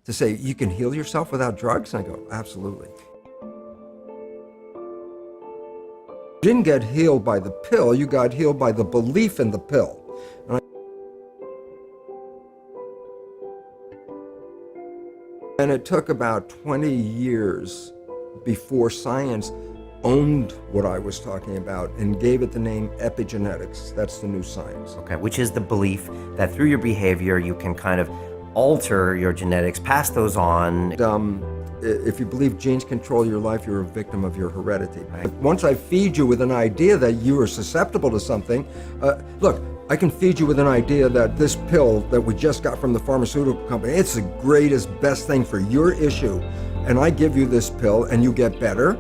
to say, you can heal yourself without drugs? And I go, absolutely. You didn't get healed by the pill, you got healed by the belief in the pill. And it took about 20 years before science owned what I was talking about and gave it the name epigenetics. That's the new science. Okay, which is the belief that through your behavior you can kind of alter your genetics, pass those on. If you believe genes control your life, you're a victim of your heredity. Right. Once I feed you with an idea that you are susceptible to something, look, I can feed you with an idea that this pill that we just got from the pharmaceutical company, it's the greatest, best thing for your issue. And I give you this pill and you get better.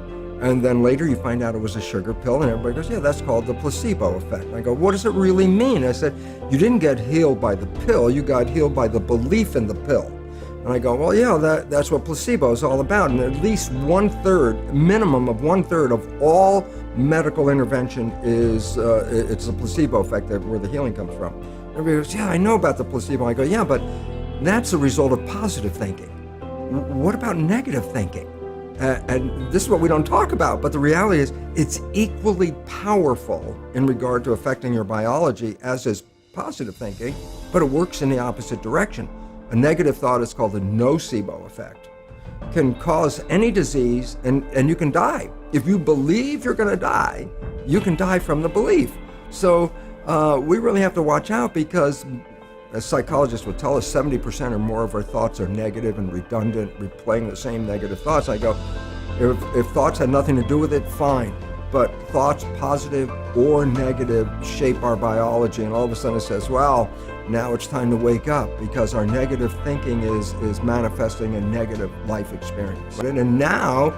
And then later you find out it was a sugar pill and everybody goes, yeah, that's called the placebo effect. And I go, what does it really mean? I said, you didn't get healed by the pill, you got healed by the belief in the pill. And I go, well, yeah, that's what placebo is all about. And at least minimum of one third of all medical intervention is, it's a placebo effect where the healing comes from. Everybody goes, yeah, I know about the placebo. I go, yeah, but that's a result of positive thinking. What about negative thinking? And this is what we don't talk about, but the reality is it's equally powerful in regard to affecting your biology as is positive thinking, but it works in the opposite direction. A negative thought is called the nocebo effect. Can cause any disease and you can die. If you believe you're gonna die, you can die from the belief. So we really have to watch out because, as psychologists would tell us, 70% or more of our thoughts are negative and redundant, replaying the same negative thoughts. I go, if thoughts had nothing to do with it, fine. But thoughts, positive or negative, shape our biology. And all of a sudden it says, well, now it's time to wake up because our negative thinking is manifesting a negative life experience. And now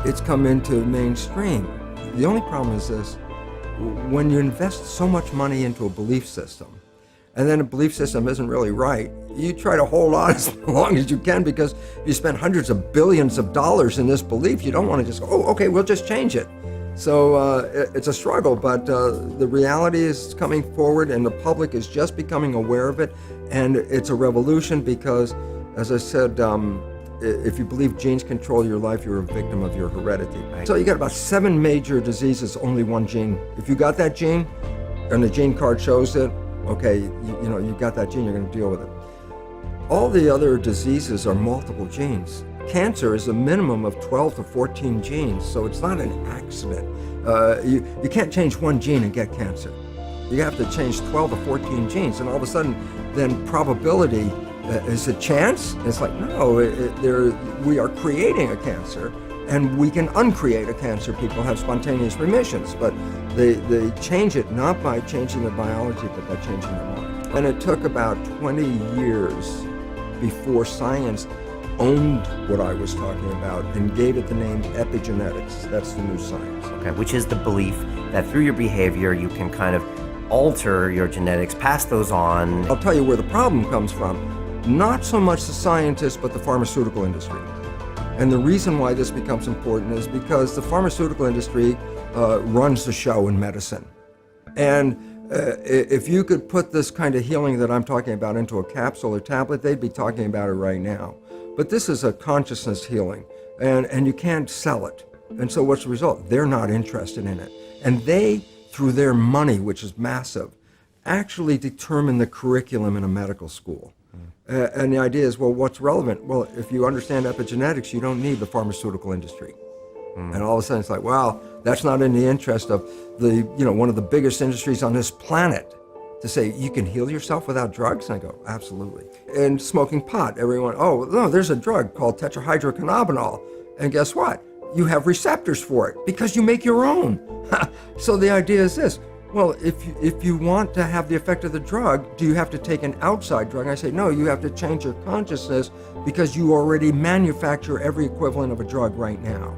it's come into mainstream. The only problem is this: when you invest so much money into a belief system, and then a belief system isn't really right, you try to hold on as long as you can because you spend hundreds of billions of dollars in this belief. You don't want to just go, oh, okay, we'll just change it. So it's a struggle, but the reality is coming forward and the public is just becoming aware of it. And it's a revolution because, as I said, if you believe genes control your life, you're a victim of your heredity. Right. So you got about 7 major diseases, only one gene. If you got that gene and the gene card shows it, okay, you got that gene, you're gonna deal with it. All the other diseases are multiple genes. Cancer is a minimum of 12 to 14 genes, so it's not an accident. You can't change one gene and get cancer. You have to change 12 to 14 genes, and all of a sudden, then probability is a chance? It's like, no, we are creating a cancer, and we can uncreate a cancer. People have spontaneous remissions, but they change it not by changing the biology, but by changing their mind. And it took about 20 years before science owned what I was talking about and gave it the name epigenetics. That's the new science. Okay, which is the belief that through your behavior you can kind of alter your genetics, pass those on. I'll tell you where the problem comes from. Not so much the scientists, but the pharmaceutical industry. And the reason why this becomes important is because the pharmaceutical industry runs the show in medicine. And if you could put this kind of healing that I'm talking about into a capsule or tablet, they'd be talking about it right now. But this is a consciousness healing, and you can't sell it. And so what's the result? They're not interested in it. And they, through their money, which is massive, actually determine the curriculum in a medical school. And the idea is, well, what's relevant? Well, if you understand epigenetics, you don't need the pharmaceutical industry. And all of a sudden it's like, wow, that's not in the interest of one of the biggest industries on this planet. To say, you can heal yourself without drugs? And I go, absolutely. And smoking pot, everyone, oh, no, there's a drug called tetrahydrocannabinol. And guess what? You have receptors for it because you make your own. So the idea is this, well, if you want to have the effect of the drug, do you have to take an outside drug? And I say, no, you have to change your consciousness because you already manufacture every equivalent of a drug right now.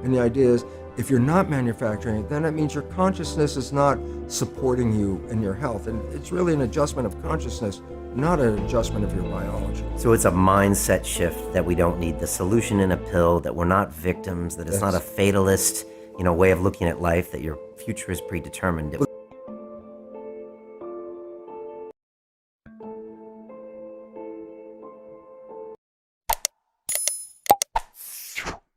And the idea is, if you're not manufacturing it, then that means your consciousness is not supporting you in your health. And it's really an adjustment of consciousness, not an adjustment of your biology. So it's a mindset shift that we don't need the solution in a pill, that we're not victims, that it's not a fatalist, way of looking at life, that your future is predetermined.